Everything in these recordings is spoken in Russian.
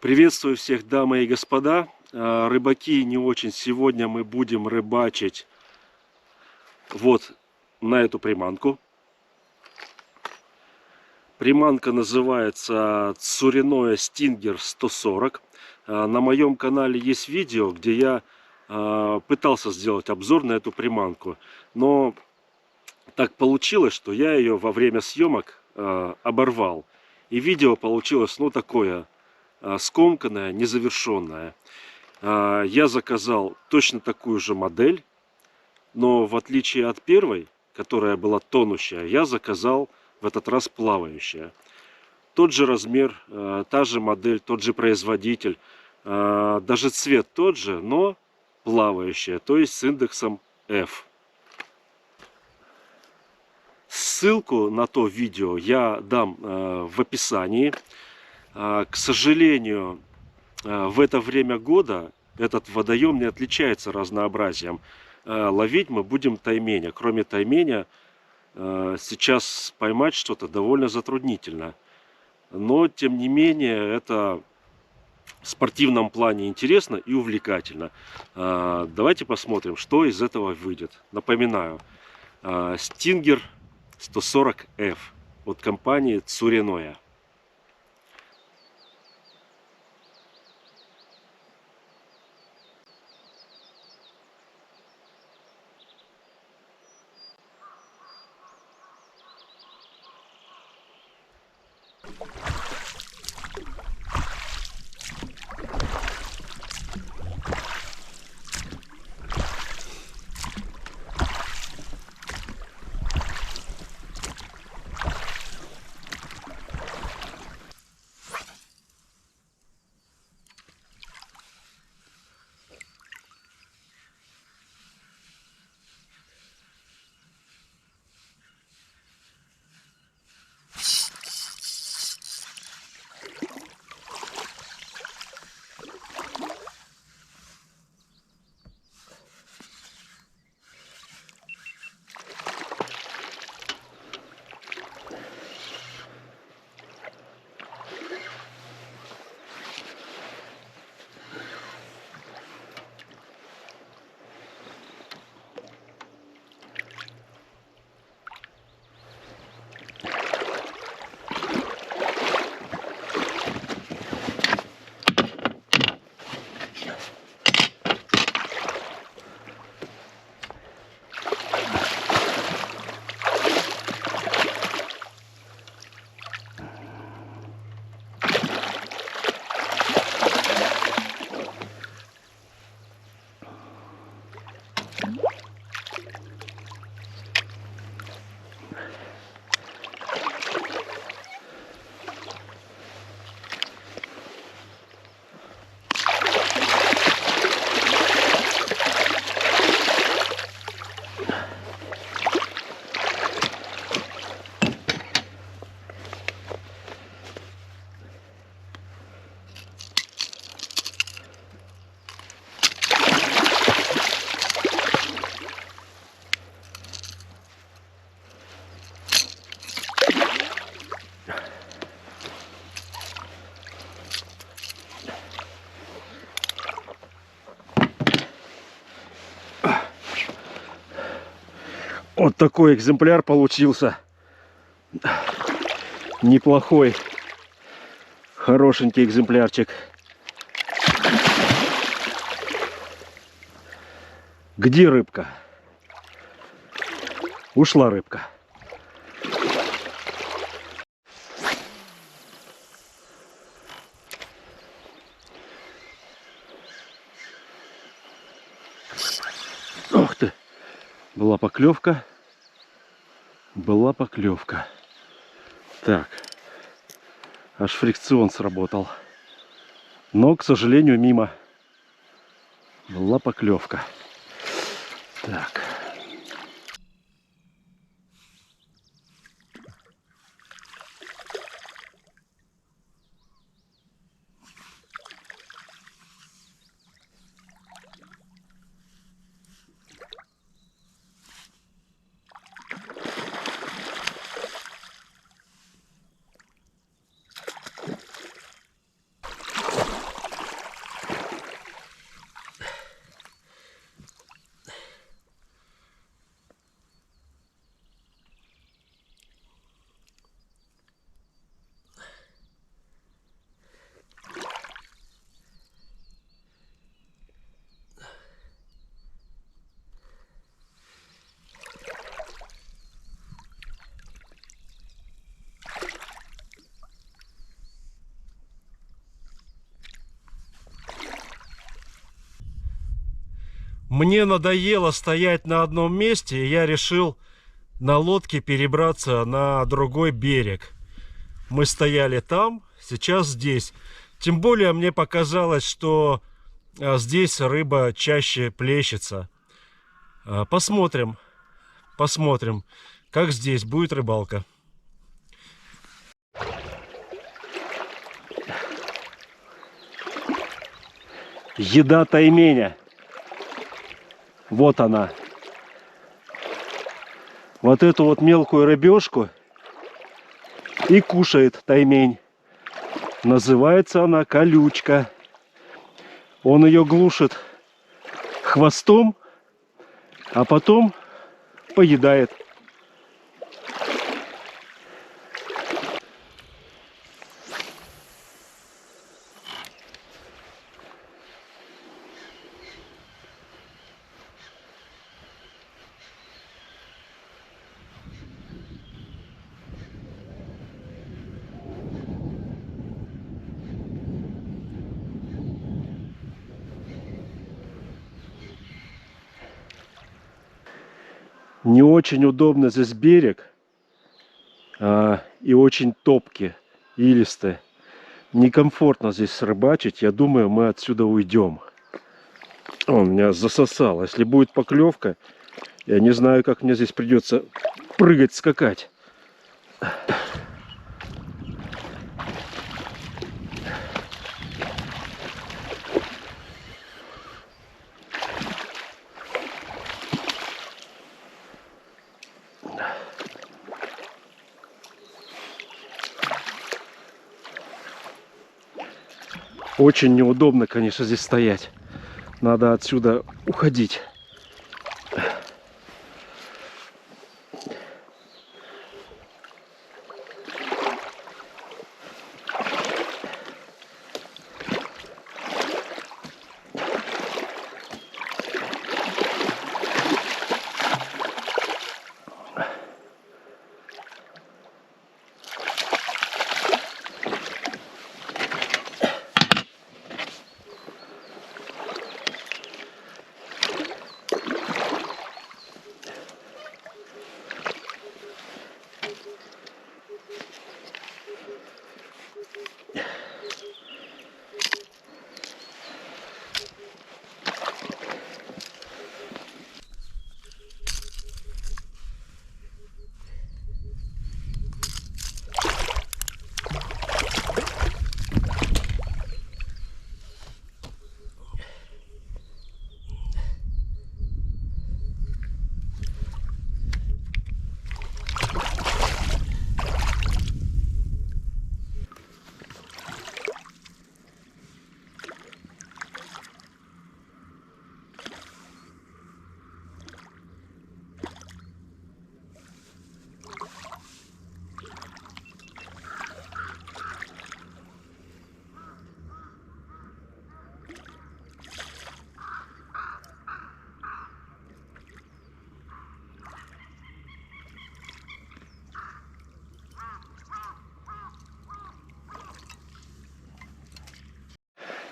Приветствую всех, дамы и господа. Рыбаки не очень. Сегодня мы будем рыбачить вот на эту приманку. Приманка называется Tsurinoya Stinger 140. На моем канале есть видео, где я пытался сделать обзор на эту приманку. Но так получилось, что я ее во время съемок оборвал. И видео получилось, ну, такое скомканное, незавершенное. Я заказал точно такую же модель, но в отличие от первой, которая была тонущая, я заказал в этот раз плавающая. Тот же размер, та же модель, тот же производитель, даже цвет тот же, но плавающая, то есть с индексом F. Ссылку на то видео я дам в описании. К сожалению, в это время года этот водоем не отличается разнообразием. Ловить мы будем тайменя. Кроме тайменя, сейчас поймать что-то довольно затруднительно. Но, тем не менее, это в спортивном плане интересно и увлекательно. Давайте посмотрим, что из этого выйдет. Напоминаю, Stinger 140F от компании Tsurinoya. Вот такой экземпляр получился. Неплохой. Хорошенький экземплярчик. Где рыбка? Ушла рыбка. Ух ты! Была поклевка. Была поклевка. Так. Аж фрикцион сработал. Но, к сожалению, мимо. Была поклевка. Так. Мне надоело стоять на одном месте, и я решил на лодке перебраться на другой берег. Мы стояли там, сейчас здесь. Тем более мне показалось, что здесь рыба чаще плещется. Посмотрим, посмотрим, как здесь будет рыбалка. Еда тайменя. Вот она. Вот эту вот мелкую рыбешку и кушает таймень. Называется она колючка. Он ее глушит хвостом, а потом поедает. Не очень удобно здесь берег, и очень топкий, илистый. Некомфортно здесь рыбачить. Я думаю, мы отсюда уйдем. Он меня засосал. Если будет поклевка, я не знаю, как мне здесь придется прыгать, скакать. Очень неудобно, конечно, здесь стоять. Надо отсюда уходить.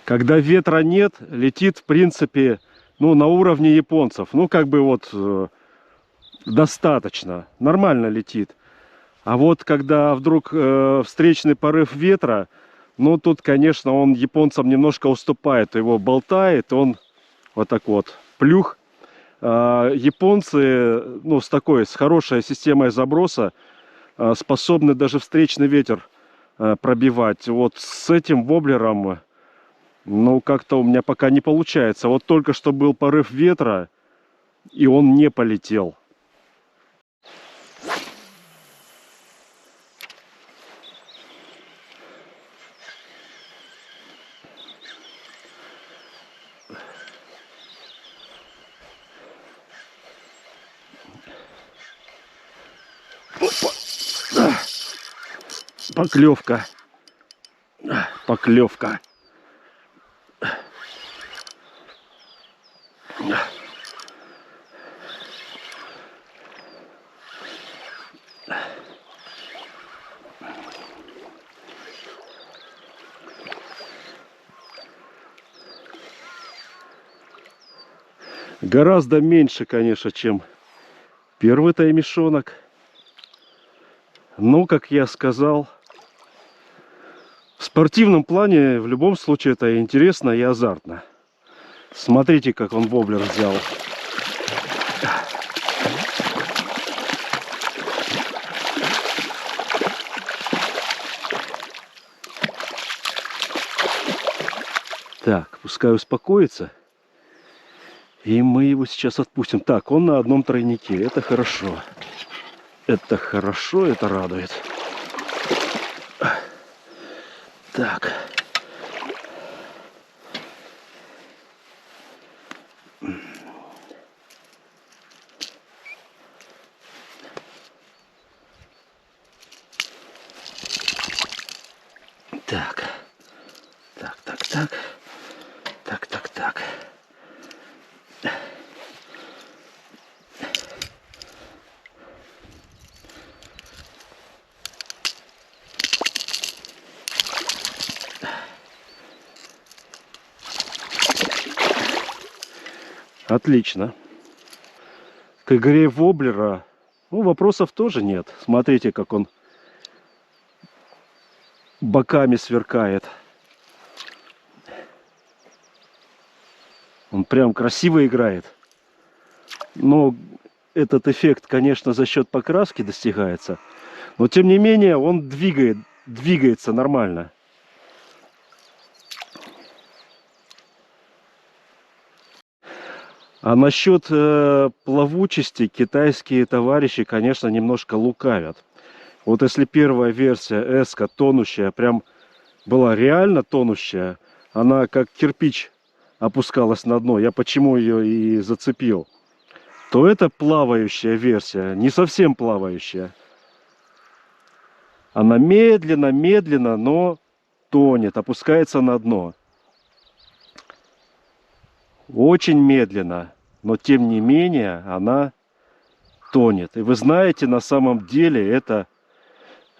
Когда ветра нет, летит, в принципе, ну, на уровне японцев. Ну, как бы вот достаточно, нормально летит. А вот когда вдруг встречный порыв ветра, ну, тут, конечно, он японцам немножко уступает. Его болтает, он вот так вот, плюх. Японцы, ну, с хорошей системой заброса, способны даже встречный ветер пробивать. Вот с этим воблером, ну, как-то у меня пока не получается. Вот только что был порыв ветра, и он не полетел. Опа. Поклевка. Поклевка. Гораздо меньше, конечно, чем первый таймишонок. Но, как я сказал, в спортивном плане в любом случае это интересно и азартно. Смотрите, как он воблер взял. Так, пускай успокоится. И мы его сейчас отпустим. Так, он на одном тройнике. Это хорошо. Это хорошо, это радует. Так. Так. Так, так, так. Так, так, так. Отлично. К игре воблера, ну, вопросов тоже нет. Смотрите, как он боками сверкает. Он прям красиво играет. Но этот эффект, конечно, за счет покраски достигается. Но тем не менее он двигается нормально. А насчет плавучести китайские товарищи, конечно, немножко лукавят. Вот если первая версия S-ка тонущая, прям была реально тонущая, она как кирпич опускалась на дно, я почему ее и зацепил, то это плавающая версия, не совсем плавающая. Она медленно, но тонет, опускается на дно. Очень медленно, но тем не менее она тонет. И вы знаете, на самом деле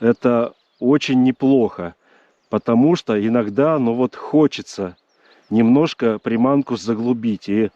это очень неплохо, потому что иногда, ну вот, хочется немножко приманку заглубить, и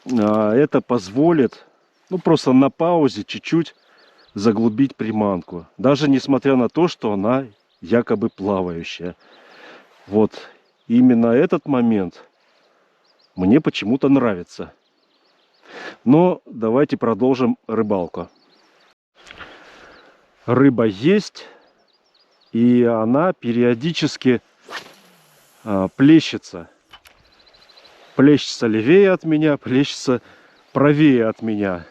это позволит, ну, просто на паузе чуть-чуть заглубить приманку, даже несмотря на то, что она якобы плавающая. Вот именно этот момент мне почему-то нравится. Но давайте продолжим рыбалку. Рыба есть, и она периодически плещется. Плещется левее от меня, плещется правее от меня.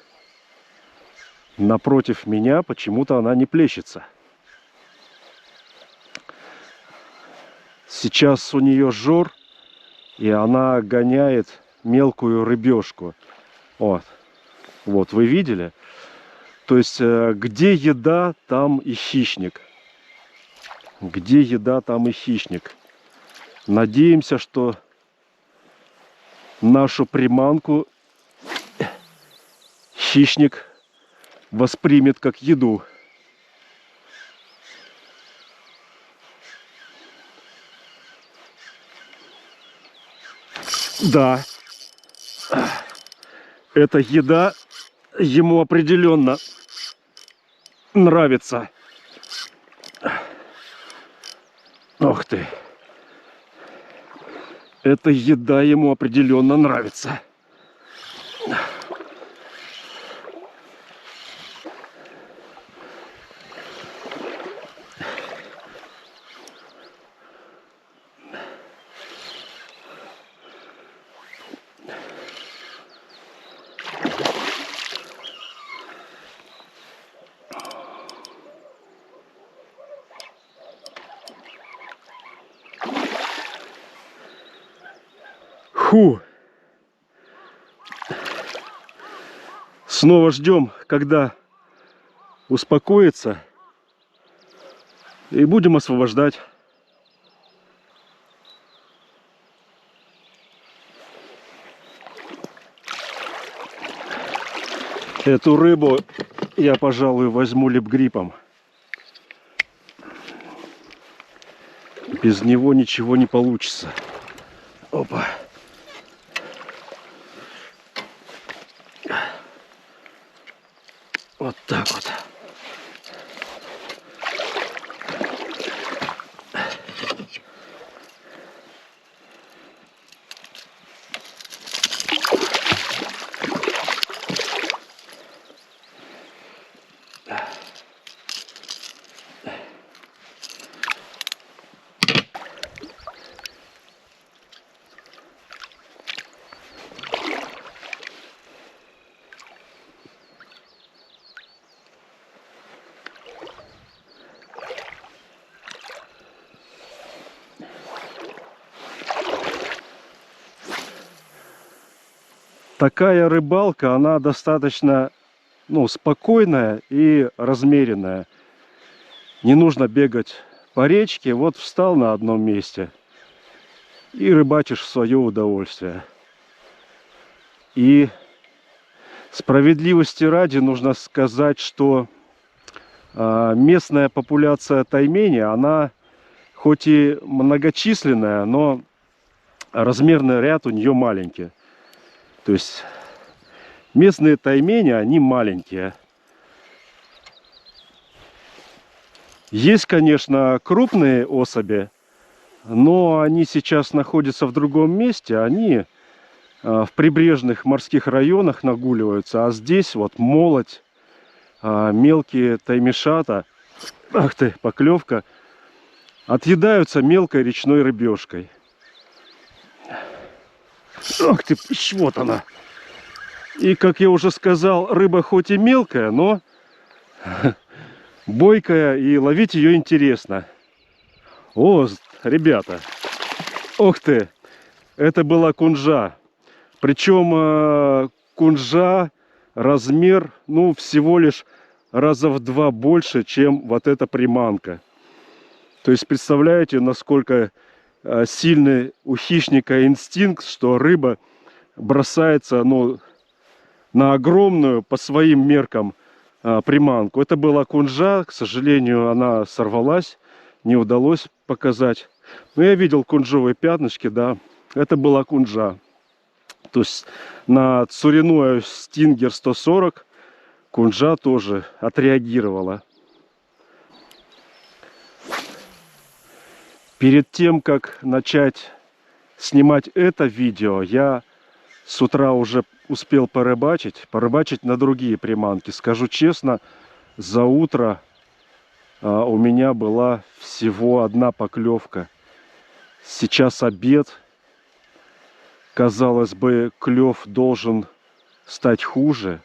Напротив меня почему-то она не плещется. Сейчас у нее жор, и она гоняет мелкую рыбешку. Вот, вот вы видели? То есть, где еда, там и хищник. Где еда, там и хищник. Надеемся, что нашу приманку хищник воспримет как еду. Да, эта еда ему определенно нравится. Ох ты. Эта еда ему определенно нравится. Фу. Снова ждем, когда успокоится, и будем освобождать. Эту рыбу я, пожалуй, возьму липгриппом. Без него ничего не получится. Опа. Вот так вот. Такая рыбалка, она достаточно, ну, спокойная и размеренная. Не нужно бегать по речке. Вот встал на одном месте и рыбачишь в свое удовольствие. И справедливости ради нужно сказать, что местная популяция таймени, она хоть и многочисленная, но размерный ряд у нее маленький. То есть местные таймени, они маленькие. Есть, конечно, крупные особи, но они сейчас находятся в другом месте. Они в прибрежных морских районах нагуливаются, а здесь вот молоть, мелкие таймишата, ах ты, поклевка, отъедаются мелкой речной рыбешкой. Ах ты, вот она. И, как я уже сказал, рыба хоть и мелкая, но бойкая, и ловить ее интересно. О, ребята, ох ты, это была кунжа. Причем кунжа размер, ну, всего лишь раза в 2 больше, чем вот эта приманка. То есть, представляете, насколько сильный у хищника инстинкт, что рыба бросается, ну, на огромную по своим меркам приманку. Это была кунжа, к сожалению, она сорвалась, не удалось показать. Но я видел кунжовые пятнышки, да, это была кунжа. То есть на Tsurinoya Stinger 140 кунжа тоже отреагировала. Перед тем, как начать снимать это видео, я с утра уже успел порыбачить на другие приманки. Скажу честно, за утро у меня была всего одна поклевка. Сейчас обед. Казалось бы, клев должен стать хуже.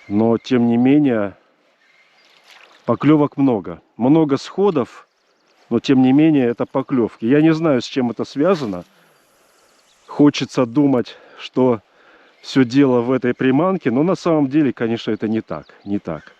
Но, тем не менее, поклевок много. Много сходов, но, тем не менее, это поклевки. Я не знаю, с чем это связано. Хочется думать, что все дело в этой приманке, но на самом деле, конечно, это не так. Не так.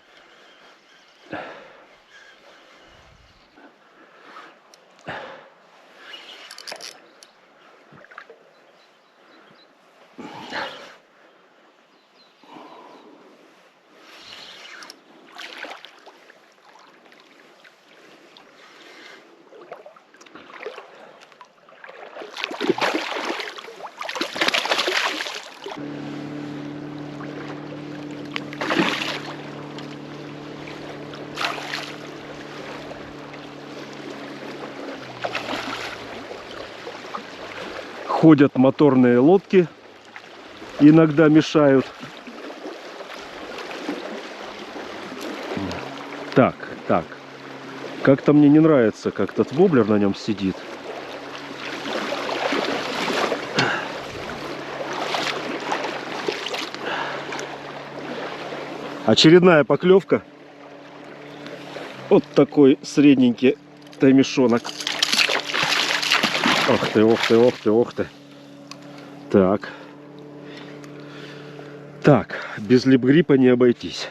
Ходят моторные лодки, иногда мешают. Так. Как-то мне не нравится, как этот воблер на нем сидит. Очередная поклевка. Вот такой средненький таймишонок. Ох ты, ох ты, ох ты, ох ты. Так, без липгриппа не обойтись.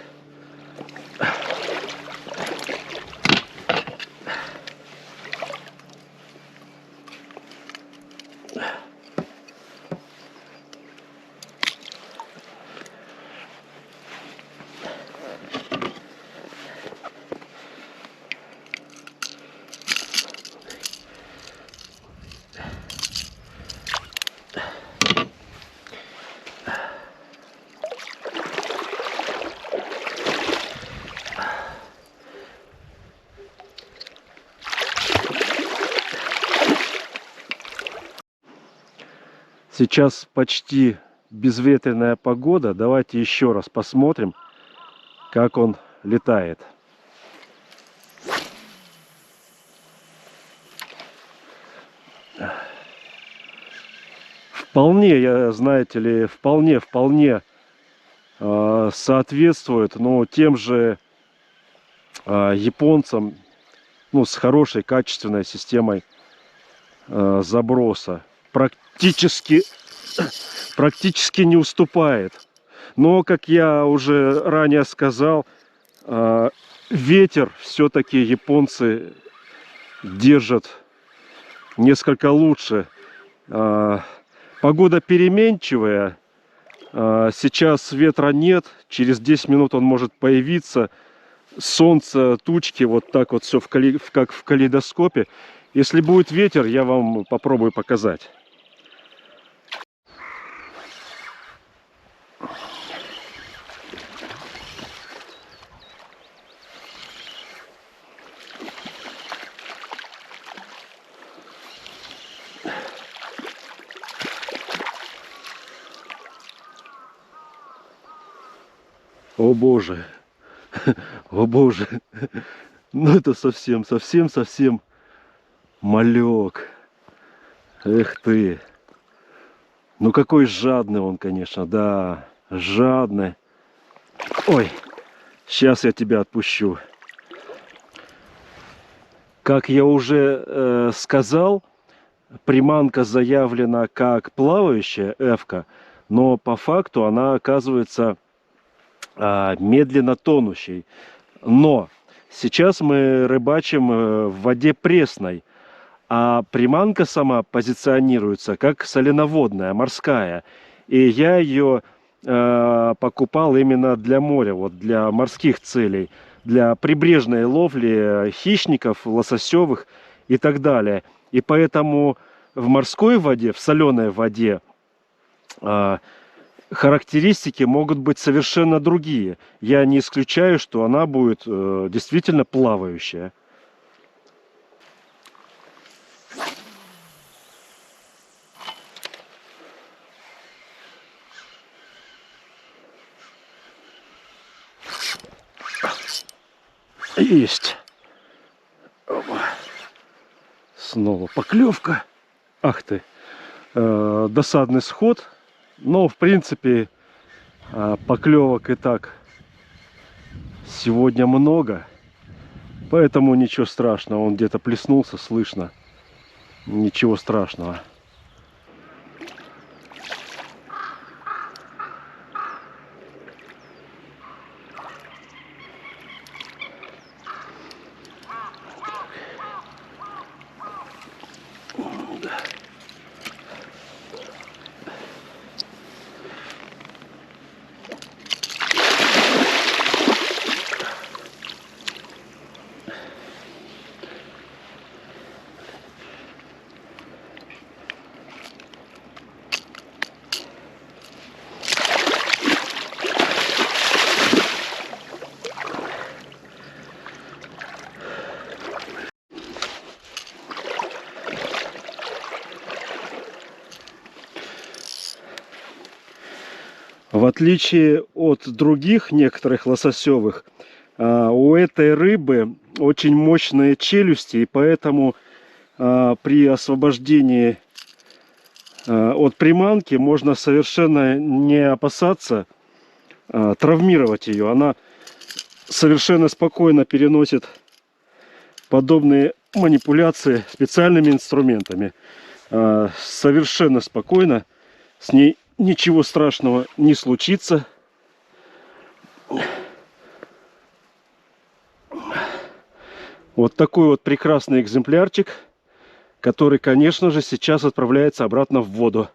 Сейчас почти безветренная погода. Давайте еще раз посмотрим, как он летает. Вполне, я, знаете ли, вполне соответствует, но тем же японцам, ну, с хорошей качественной системой заброса. Практически не уступает. Но, как я уже ранее сказал, ветер все-таки японцы держат несколько лучше. Погода переменчивая. Сейчас ветра нет. Через 10 минут он может появиться. Солнце, тучки, вот так вот все как в калейдоскопе. Если будет ветер, я вам попробую показать. О боже, о боже, ну это совсем малек. Эх ты, ну какой жадный он, конечно, да, жадный. Ой, сейчас я тебя отпущу. Как я уже сказал, приманка заявлена как плавающая эвка, но по факту она оказывается медленно тонущей. Но сейчас мы рыбачим в воде пресной, а приманка сама позиционируется как соленоводная, морская. И я ее покупал именно для моря, вот для морских целей, для прибрежной ловли хищников, лососевых и так далее. И поэтому в морской воде, в соленой воде, характеристики могут быть совершенно другие. Я не исключаю, что она будет действительно плавающая. Есть. Снова поклевка. Ах ты. Досадный сход. Но в принципе поклевок и так сегодня много. Поэтому ничего страшного. Он где-то плеснулся, слышно. Ничего страшного. В отличие от других некоторых лососевых, у этой рыбы очень мощные челюсти, и поэтому при освобождении от приманки можно совершенно не опасаться травмировать ее. Она совершенно спокойно переносит подобные манипуляции специальными инструментами. Совершенно спокойно, с ней ничего страшного не случится. Вот такой вот прекрасный экземплярчик, который, конечно же, сейчас отправляется обратно в воду.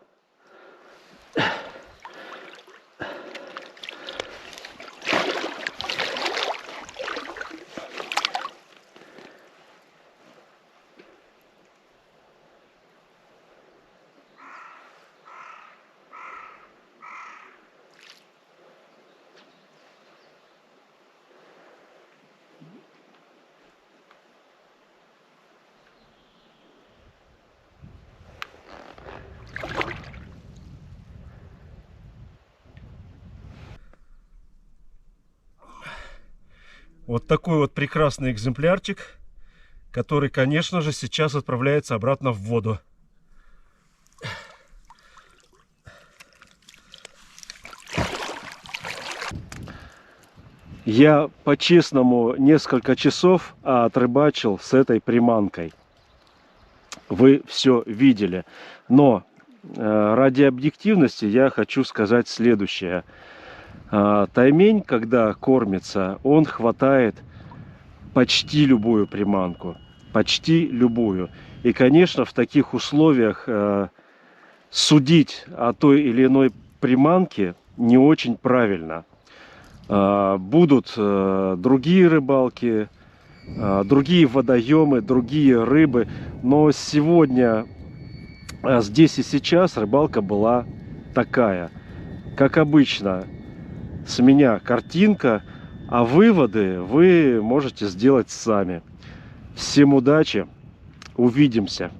Вот такой вот прекрасный экземплярчик, который, конечно же, сейчас отправляется обратно в воду. Я по-честному несколько часов отрыбачил с этой приманкой. Вы все видели. Но ради объективности я хочу сказать следующее. Таймень, когда кормится, он хватает почти любую приманку. Почти любую. И, конечно, в таких условиях судить о той или иной приманке не очень правильно. Будут другие рыбалки, другие водоемы, другие рыбы. Но сегодня, здесь и сейчас рыбалка была такая. Как обычно, с меня картинка, а выводы вы можете сделать сами. Всем удачи, увидимся.